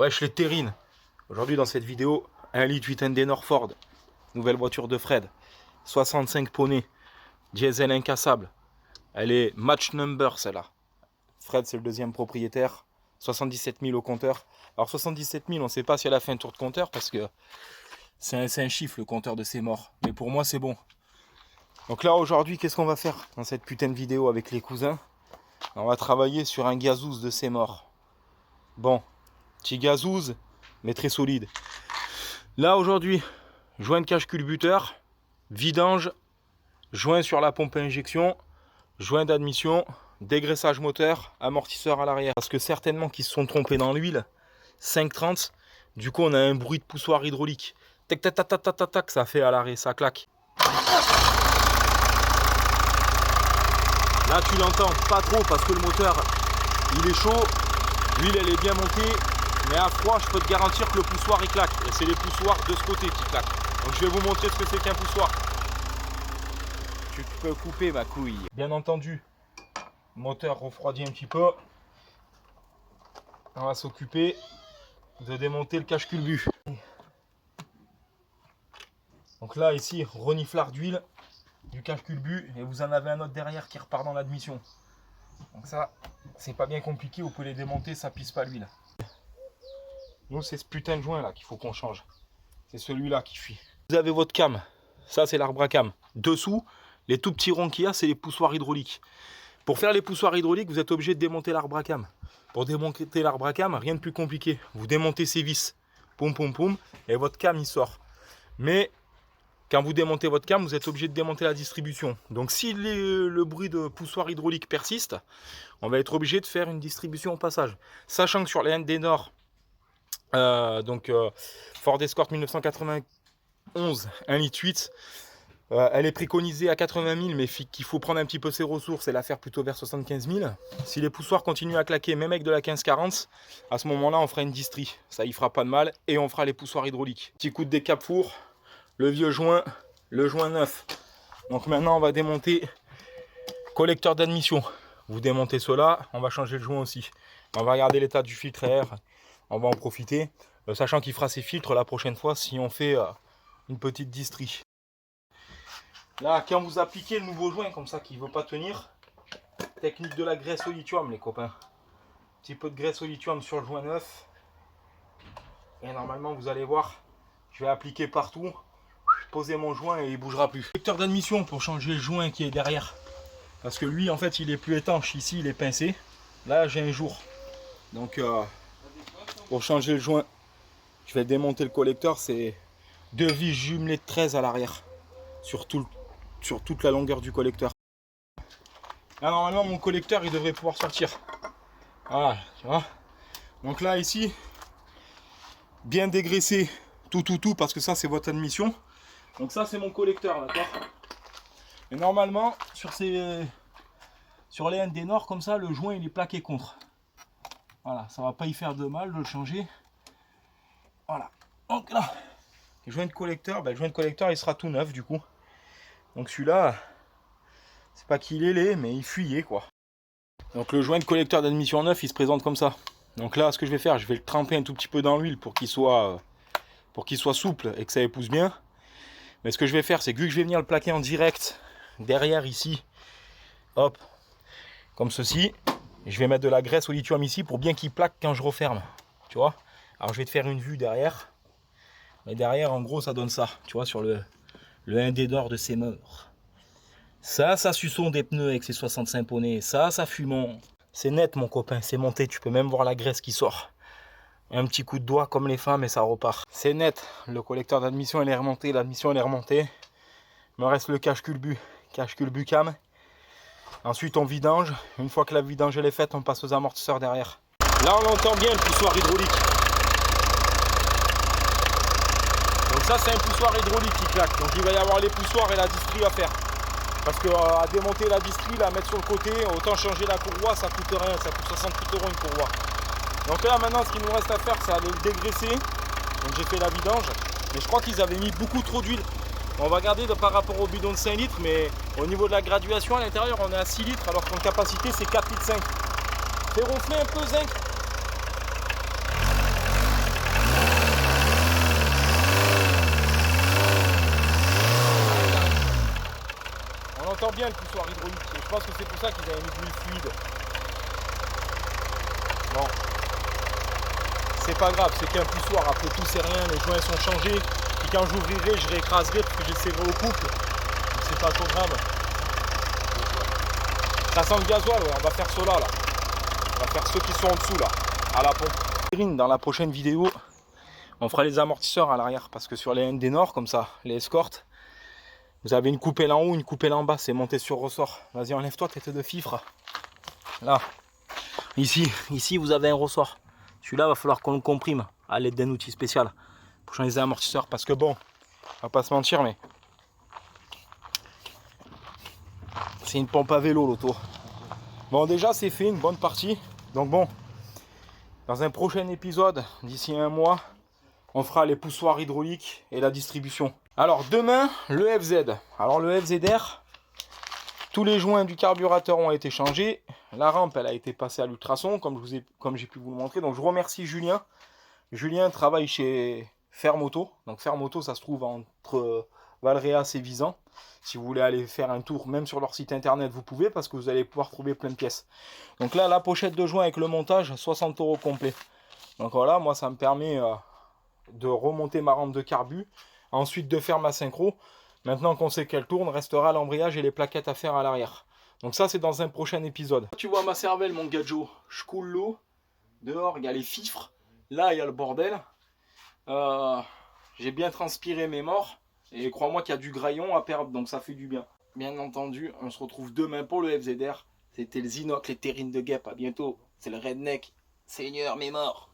Wesh les terrines. Aujourd'hui dans cette vidéo, 1 litre 8 Ndenor Ford. Nouvelle voiture de Fred. 65 poneys. Diesel incassable. Elle est match number celle-là. Fred c'est le deuxième propriétaire. 77 000 au compteur. Alors 77 000, on ne sait pas si elle a fait un tour de compteur parce que c'est un chiffre le compteur de ses morts. Mais pour moi c'est bon. Donc là aujourd'hui, qu'est-ce qu'on va faire dans cette putain de vidéo avec les cousins? On va travailler sur un gazouze de ses morts. Bon, petit gazouze, mais très solide. Là aujourd'hui, joint de cache culbuteur, vidange, joint sur la pompe à injection, joint d'admission, dégraissage moteur, amortisseur à l'arrière. Parce que certainement qu'ils se sont trompés dans l'huile. 5,30. Du coup, on a un bruit de poussoir hydraulique. Tac, tac, tac, tac, tac, tac, tac, ça fait à l'arrêt, ça claque. Là, tu l'entends pas trop parce que le moteur, il est chaud. L'huile, elle est bien montée. Mais à froid, je peux te garantir que le poussoir, il claque. Et c'est les poussoirs de ce côté qui claquent. Donc, je vais vous montrer ce que c'est qu'un poussoir. Tu peux couper ma couille. Bien entendu, le moteur refroidit un petit peu. On va s'occuper de démonter le cache culbu. Donc là, ici, reniflard d'huile du cache culbu. Et vous en avez un autre derrière qui repart dans l'admission. Donc ça, c'est pas bien compliqué. Vous pouvez les démonter, ça pisse pas l'huile. Nous, c'est ce putain de joint là qu'il faut qu'on change. C'est celui-là qui fuit. Vous avez votre cam. Ça, c'est l'arbre à cam. Dessous, les tout petits ronds qu'il y a, c'est les poussoirs hydrauliques. Pour faire les poussoirs hydrauliques, vous êtes obligé de démonter l'arbre à cam. Pour démonter l'arbre à cam, rien de plus compliqué. Vous démontez ces vis. Poum, poum, poum. Et votre cam, il sort. Mais quand vous démontez votre cam, vous êtes obligé de démonter la distribution. Donc si le bruit de poussoir hydraulique persiste, on va être obligé de faire une distribution au passage. Sachant que sur les Ndenor, Ford Escort 1991, 1,8 litre, elle est préconisée à 80 000, mais qu'il faut prendre un petit peu ses ressources et la faire plutôt vers 75 000. Si les poussoirs continuent à claquer, même avec de la 1540, à ce moment-là, on fera une distri. Ça y fera pas de mal et on fera les poussoirs hydrauliques. Petit coup de décap four, le vieux joint, le joint neuf. Donc maintenant, on va démonter collecteur d'admission. Vous démontez cela, on va changer le joint aussi. On va regarder l'état du filtre à air, on va en profiter, sachant qu'il fera ses filtres la prochaine fois si on fait une petite distri. Là, quand vous appliquez le nouveau joint comme ça qui ne veut pas tenir, technique de la graisse au lithium les copains. Un petit peu de graisse au lithium sur le joint neuf. Et normalement vous allez voir, je vais appliquer partout, poser mon joint et il ne bougera plus. Collecteur d'admission pour changer le joint qui est derrière. Parce que lui en fait il est plus étanche, ici il est pincé. Là j'ai un jour. Donc pour changer le joint, je vais démonter le collecteur, c'est 2 vis jumelées de 13 à l'arrière. Sur toute la longueur du collecteur. Là normalement mon collecteur il devrait pouvoir sortir. Voilà, tu vois. Donc là ici, bien dégraissé tout parce que ça c'est votre admission. Donc ça c'est mon collecteur, d'accord. Et normalement sur les Ndenor comme ça, le joint il est plaqué contre. Voilà, ça va pas y faire de mal de le changer. Voilà. Donc là, le joint de collecteur, le joint de collecteur il sera tout neuf du coup. Donc celui-là, c'est pas qu'il est laid, mais il fuyait quoi. Donc le joint de collecteur d'admission neuf, il se présente comme ça. Donc là, ce que je vais faire, je vais le tremper un tout petit peu dans l'huile pour qu'il soit souple et que ça épouse bien. Mais ce que je vais faire, c'est que vu que je vais venir le plaquer en direct, derrière ici, hop, comme ceci, je vais mettre de la graisse au lithium ici pour bien qu'il plaque quand je referme. Tu vois? Alors je vais te faire une vue derrière. Mais derrière, en gros, ça donne ça. Tu vois, sur le Ndenor de ses morts. Ça suçon des pneus avec ses 65 poneys. Ça fumon. C'est net, mon copain, c'est monté. Tu peux même voir la graisse qui sort. Un petit coup de doigt comme les femmes et ça repart. C'est net. Le collecteur d'admission, il est remonté. L'admission, elle est remontée. Il me reste le cache culbu cam. Ensuite, on vidange. Une fois que la vidange elle est faite, on passe aux amortisseurs derrière. Là, on entend bien le poussoir hydraulique. Donc ça c'est un poussoir hydraulique qui claque, donc il va y avoir les poussoirs et la distri à faire. Parce que à démonter la distri, la mettre sur le côté, autant changer la courroie, ça coûte rien, ça coûte 60 € une courroie. Donc là maintenant ce qu'il nous reste à faire c'est aller le dégraisser. Donc j'ai fait la vidange, mais je crois qu'ils avaient mis beaucoup trop d'huile. On va regarder par rapport au bidon de 5 litres, mais au niveau de la graduation à l'intérieur on est à 6 litres alors qu'en capacité c'est 4 litres 5. Fais ronfler un peu zinc. entend bien le poussoir hydraulique. Et je pense que c'est pour ça qu'ils avaient mis de l'huile fluide. Bon. C'est pas grave, c'est qu'un poussoir, après tout c'est rien, les joints sont changés. Puis quand j'ouvrirai, je réécraserai parce que j'essaierai au couple. Donc c'est pas trop grave. Ça sent le gasoil, ouais, on va faire ceux-là là. On va faire ceux qui sont en dessous là, à la pompe. Dans la prochaine vidéo, on fera les amortisseurs à l'arrière parce que sur les ND Nord, comme ça, les escortes, vous avez une coupelle en haut, une coupelle en bas, c'est monté sur ressort. Vas-y, enlève-toi tête de fifre. Là, ici vous avez un ressort. Celui-là, va falloir qu'on le comprime à l'aide d'un outil spécial pour changer les amortisseurs. Parce que bon, on va pas se mentir, mais c'est une pompe à vélo l'auto. Bon, déjà, c'est fait, une bonne partie. Donc bon, dans un prochain épisode, d'ici un mois, on fera les poussoirs hydrauliques et la distribution. Alors demain, le FZ. Alors le FZR, tous les joints du carburateur ont été changés. La rampe, elle a été passée à l'ultrason, comme j'ai pu vous le montrer. Donc je remercie Julien. Julien travaille chez Fermoto. Donc Fermoto, ça se trouve entre Valréas et Visan. Si vous voulez aller faire un tour, même sur leur site internet, vous pouvez, parce que vous allez pouvoir trouver plein de pièces. Donc là, la pochette de joint avec le montage, 60 € complet. Donc voilà, moi ça me permet de remonter ma rampe de carbu. Ensuite de faire ma synchro. Maintenant qu'on sait qu'elle tourne, restera l'embrayage et les plaquettes à faire à l'arrière. Donc ça, c'est dans un prochain épisode. Tu vois ma cervelle, mon gadjo. Je coule l'eau. Dehors, il y a les fifres. Là, il y a le bordel. J'ai bien transpiré mes morts. Et crois-moi qu'il y a du graillon à perdre, donc ça fait du bien. Bien entendu, on se retrouve demain pour le FZR. C'était le Zinoc, les terrines de guêpe. À bientôt. C'est le redneck. Seigneur, mes morts.